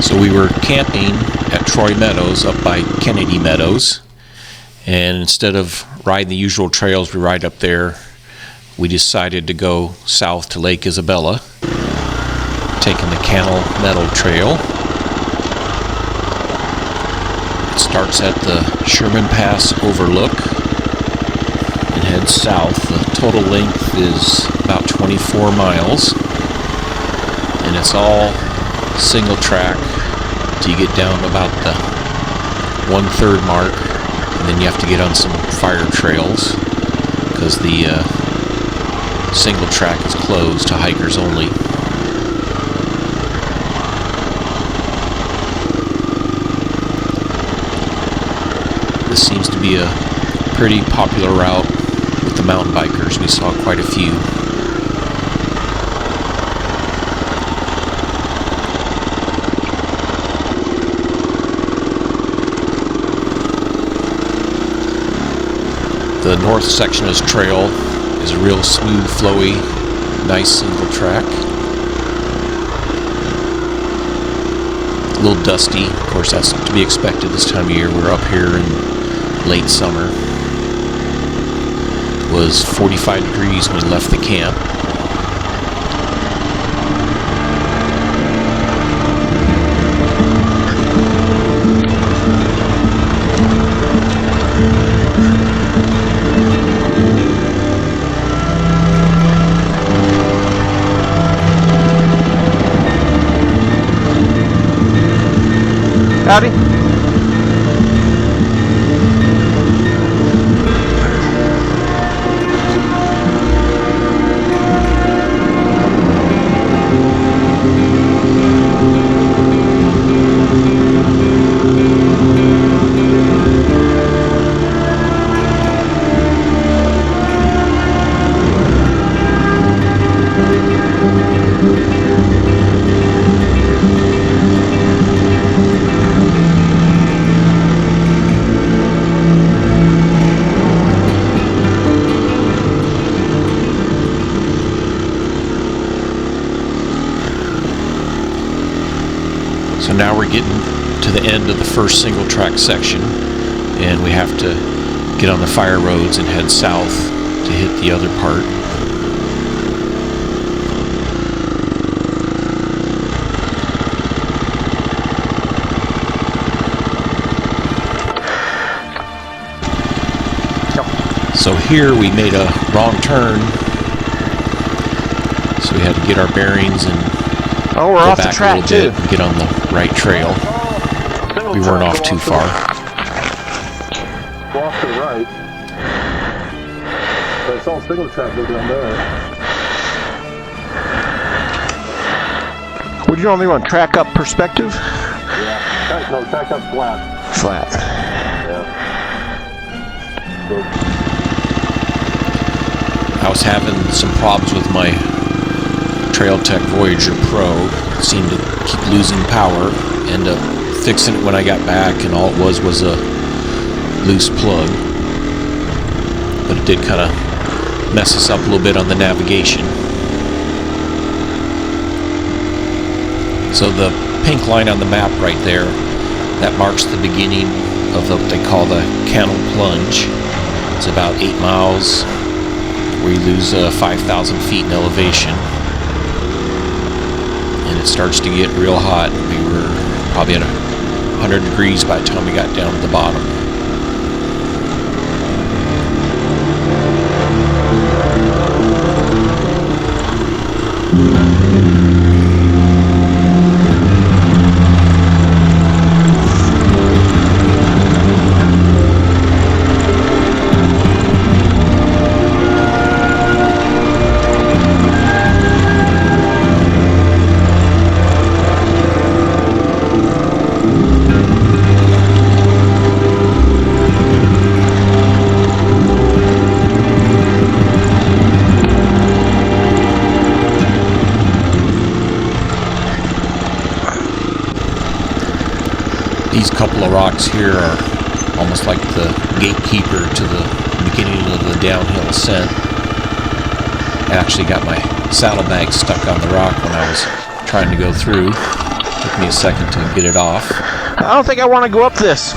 So we were camping at Troy Meadows up by Kennedy Meadows, and instead of riding the usual trails we ride up there, we decided to go south to Lake Isabella, taking the Cannell Meadow Trail. It starts at the Sherman Pass Overlook and heads south. The total length is about 24 miles, and it's all single track till you get down about the 1/3 mark, and then you have to get on some fire trails because the single track is closed to hikers only. This seems to be a pretty popular route with the mountain bikers. We saw quite a few. The north section of this trail is a real smooth, flowy, nice single track. A little dusty, of course that's to be expected this time of year. We're up here in late summer. It was 45 degrees when we left the camp. Howdy. So now we're getting to the end of the first single track section, and we have to get on the fire roads and head south to hit the other part. So here we made a wrong turn, so we had to get our bearings and Oh, we're go off the back track a little too. bit and get on the right trail. We weren't off too far. Go off to the right. But it's all single track down there. Would you normally want track up perspective? Yeah. No, track up flat. Flat. Yeah. I was having some problems with my Trail Tech Voyager Pro. It seemed to keep losing power. Ended up fixing it when I got back, and all it was a loose plug. But it did kind of mess us up a little bit on the navigation. So the pink line on the map right there, that marks the beginning of what they call the Cannell Plunge. It's about 8 miles where you lose 5,000 feet in elevation. And it starts to get real hot. We were probably at 100 degrees by the time we got down to the bottom. These couple of rocks here are almost like the gatekeeper to the beginning of the downhill ascent. actually got my saddlebag stuck on the rock when I was trying to go through. Took me a second to get it off. I don't think I want to go up this.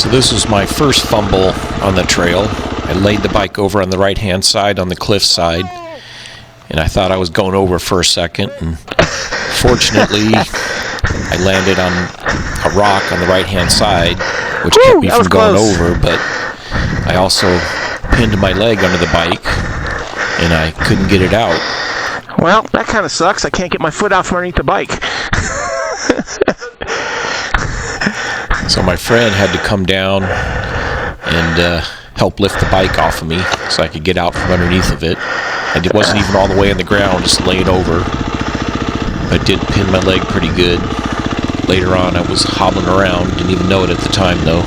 So this was my first fumble on the trail. I laid the bike over on the right-hand side on the cliff side, and I thought I was going over for a second, and fortunately I landed on a rock on the right-hand side, which kept me from going over, but I also pinned my leg under the bike, and I couldn't get it out. Well, that kind of sucks. I can't get my foot out from underneath the bike. So my friend had to come down and help lift the bike off of me so I could get out from underneath of it. It wasn't even all the way on the ground, just laying over. I did pin my leg pretty good. Later on, I was hobbling around, didn't even know it at the time though.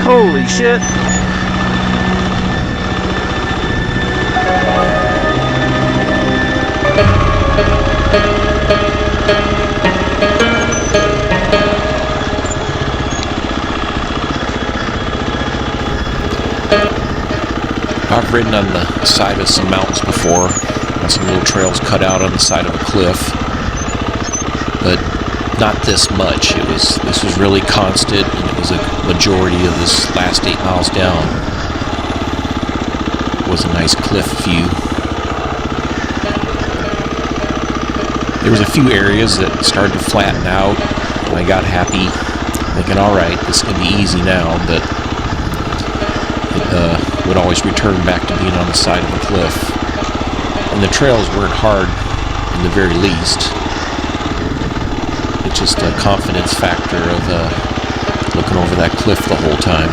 Holy shit. I've ridden on the side of some mountains before, on some little trails cut out on the side of a cliff, but not this much. This was really constant, and it was a majority of this last 8 miles down. It was a nice cliff view. There was a few areas that started to flatten out, and I got happy, thinking, all right, this is going to be easy now, but it would always return back to being on the side of a cliff. And the trails weren't hard in the very least. It's just a confidence factor of looking over that cliff the whole time.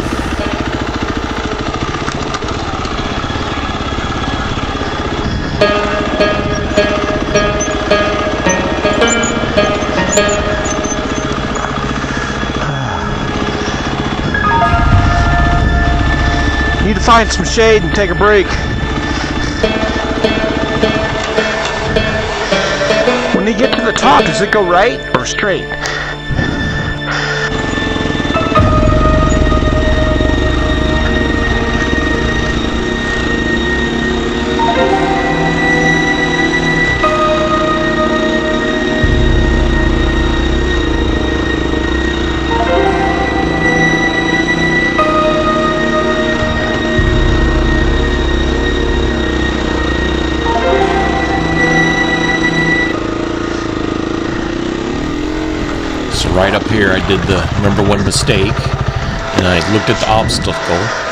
Need to find some shade and take a break. When you get to the top, does it go right or straight? right up here I did the number one mistake, and I looked at the obstacle,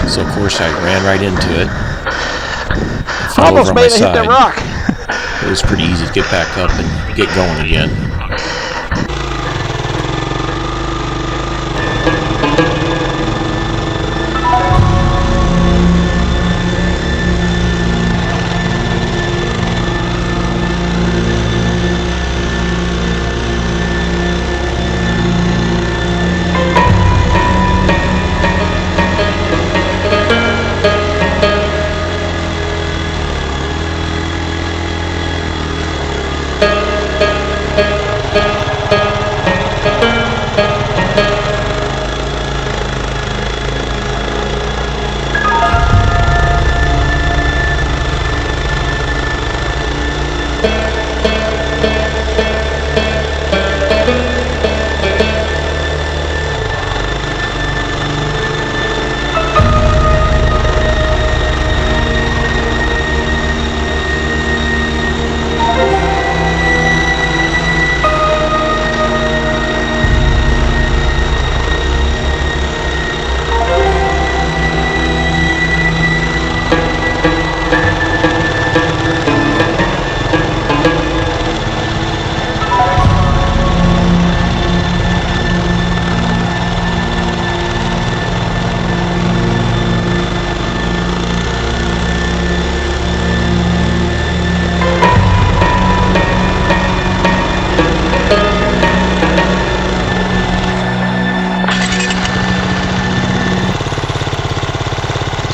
so of course I ran right into it. Fell Almost over on my made it hit side. that rock. It was pretty easy to get back up and get going again.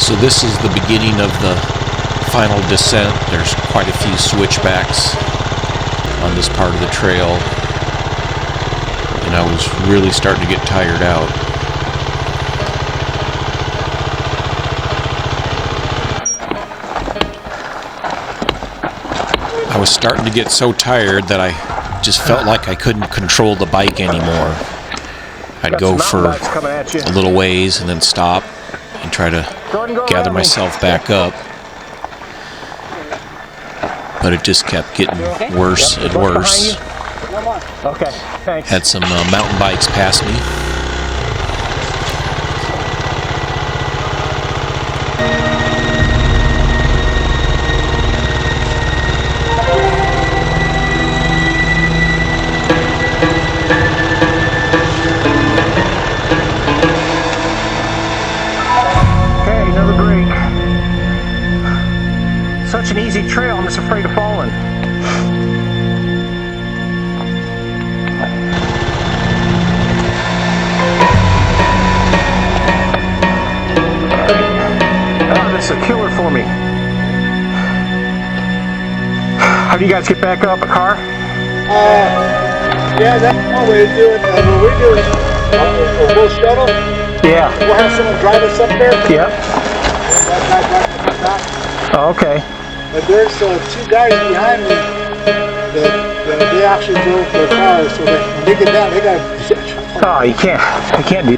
So this is the beginning of the final descent. There's quite a few switchbacks on this part of the trail, and I was really starting to get tired out. I was starting to get so tired that I just felt like I couldn't control the bike anymore. I'd go for a little ways and then stop and try to gather myself back up, but it just kept getting worse and worse. Okay, thanks. Had some mountain bikes pass me. Such an easy trail, I'm just afraid of falling. Oh, this is a killer for me. How do you guys get back up? A car? Yeah, that's one way to do it. What we do is a full shuttle. Yeah. We'll have someone drive us up there. Yep. Oh, okay. But there's two guys behind me that they actually drove their cars, so that when they get down, they got. Oh, you can't do.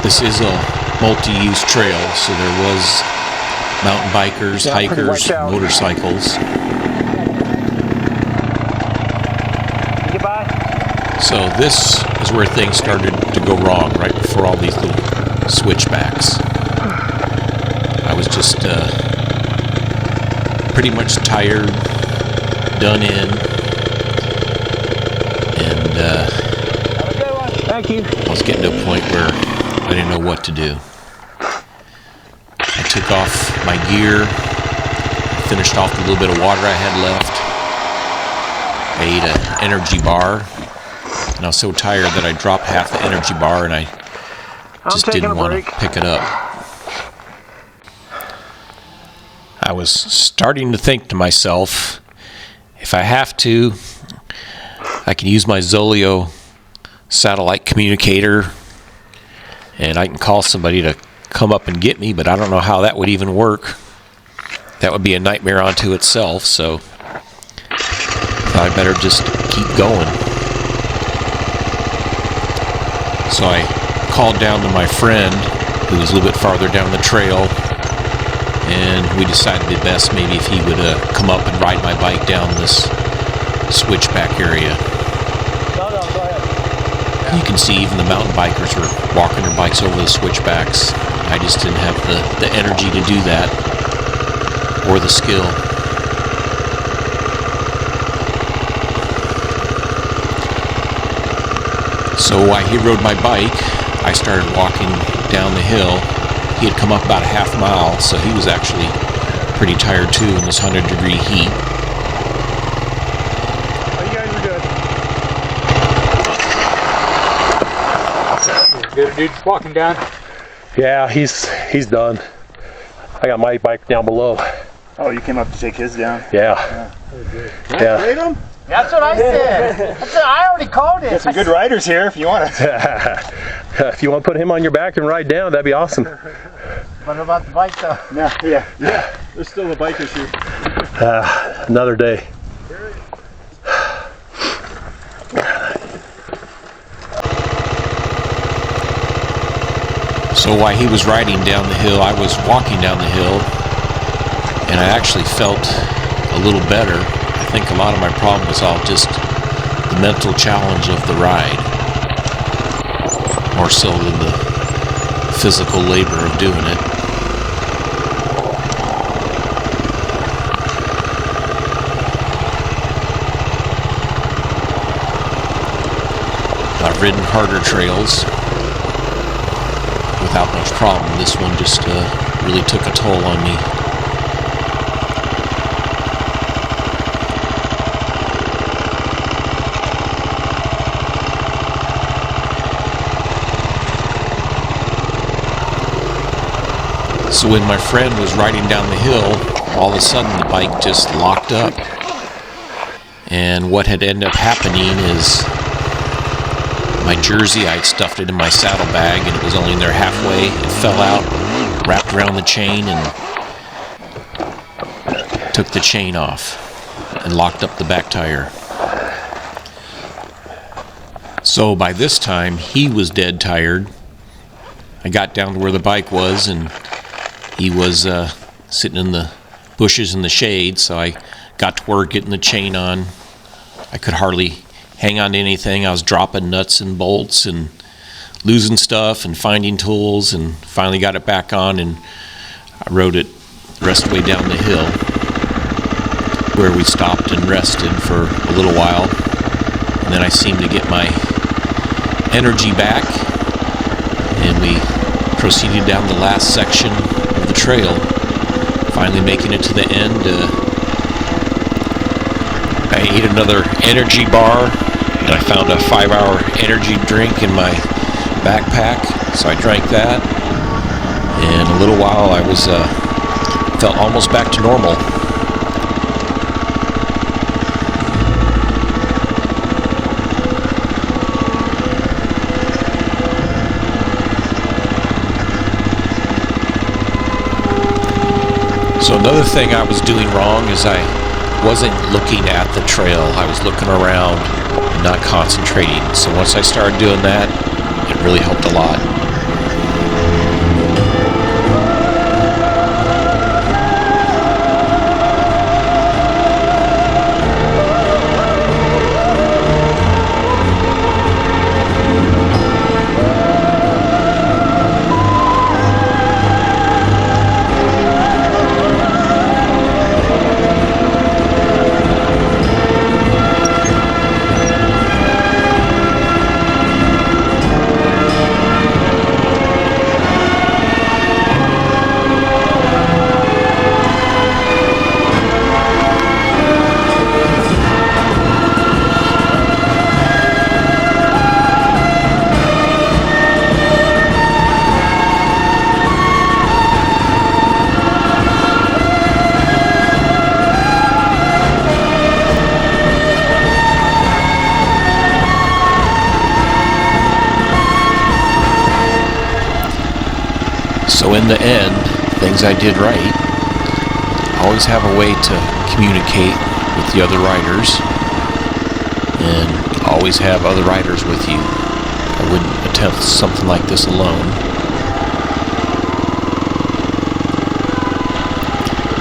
This is a multi-use trail, so there was mountain bikers, hikers, motorcycles. Goodbye. So this is where things started to go wrong, right before all these little switchbacks. I was just pretty much tired, done in, and Thank you. I was getting to a point where I didn't know what to do. I took off my gear, finished off the little bit of water I had left. I ate an energy bar, and I was so tired that I dropped half the energy bar, and I just didn't want to pick it up. I was starting to think to myself, if I have to, I can use my Zoleo satellite communicator, and I can call somebody to come up and get me, but I don't know how that would even work. That would be a nightmare unto itself, so I better just keep going. So I called down to my friend, who was a little bit farther down the trail, and we decided it best maybe if he would come up and ride my bike down this switchback area. No, go ahead. You can see even the mountain bikers were walking their bikes over the switchbacks. I just didn't have the energy to do that, or the skill. So while he rode my bike, I started walking down the hill. He had come up about a half mile, so he was actually pretty tired too in this 100-degree heat. Oh, you guys are good. Good dude walking down. Yeah, he's done. I got my bike down below. Oh, you came up to take his down? Yeah. Yeah. Trade him? That's what I said. I already called it. Got some good riders here if you want to. If you want to put him on your back and ride down, that'd be awesome. What about the bike though? Yeah. There's still a bike issue. Another day. So while he was riding down the hill, I was walking down the hill, and I actually felt a little better. I think a lot of my problem was all just the mental challenge of the ride, more so than the physical labor of doing it. I've ridden harder trails without much problem. This one just really took a toll on me. So when my friend was riding down the hill, all of a sudden the bike just locked up. And what had ended up happening is my jersey, I had stuffed it in my saddlebag, and it was only in there halfway. It fell out, wrapped around the chain, and took the chain off and locked up the back tire. So by this time, he was dead tired. I got down to where the bike was, and he was sitting in the bushes in the shade, so I got to work getting the chain on. I could hardly hang on to anything. I was dropping nuts and bolts and losing stuff and finding tools, and finally got it back on, and I rode it the rest of the way down the hill, where we stopped and rested for a little while, and then I seemed to get my energy back, and we proceeded down the last section of the trail, finally making it to the end. I ate another energy bar, and I found a 5-hour energy drink in my backpack, so I drank that. And in a little while, I was felt almost back to normal. So another thing I was doing wrong is I wasn't looking at the trail. I was looking around and not concentrating. So once I started doing that, it really helped a lot. So in the end, things I did right. Always have a way to communicate with the other riders, and always have other riders with you. I wouldn't attempt something like this alone.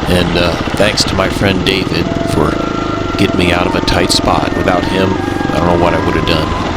And thanks to my friend David for getting me out of a tight spot. Without him, I don't know what I would have done.